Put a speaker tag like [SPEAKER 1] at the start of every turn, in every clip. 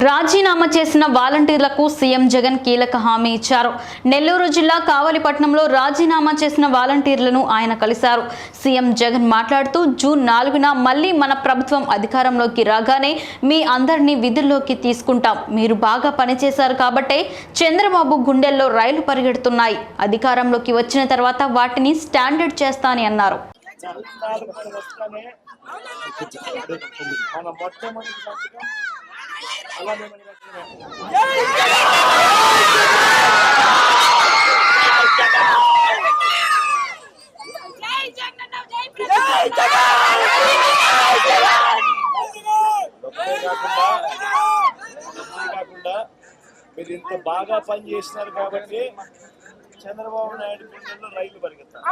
[SPEAKER 1] రాజీనామా చేసిన వాలంటీర్లకు సీఎం జగన్ కీలక హామీ ఇచ్చారు. నెల్లూరు జిల్లా కావలిపట్నంలో రాజీనామా చేసిన వాలంటీర్లను ఆయన కలిశారు. సీఎం జగన్ మాట్లాడుతూ జూన్ 4న మళ్లీ మన ప్రభుత్వం అధికారంలోకి రాగానే మీ అందరినీ విధుల్లోకి తీసుకుంటాం. మీరు బాగా పనిచేశారు కాబట్టే చంద్రబాబు గుండెల్లో రైలు పరిగెడుతున్నాయి. అధికారంలోకి వచ్చిన తర్వాత వాటిని స్టాండర్డ్ చేస్తానని అన్నారు.
[SPEAKER 2] మీరు ఇంత బాగా పని చేస్తున్నారు కాబట్టి చంద్రబాబు నాయుడు గుండెల్లో రైలు పరిగెత్తారు.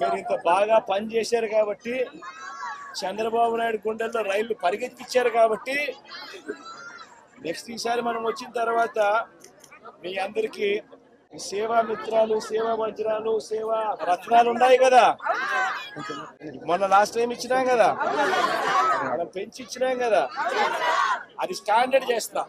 [SPEAKER 2] మీరు ఇంత బాగా పని చేశారు కాబట్టి చంద్రబాబు నాయుడు గుండెల్లో రైళ్లు పరిగెత్తించారు కాబట్టి నెక్స్ట్ ఈసారి మనం వచ్చిన తర్వాత మీ అందరికీ సేవా మిత్రాలు, సేవా వజ్రాలు, సేవా రత్నాలు ఉన్నాయి కదా. మొన్న లాస్ట్ టైం ఇచ్చినాం కదా, మనం పెంచి ఇచ్చినాం కదా, అది స్టాండర్డ్ చేస్తాం.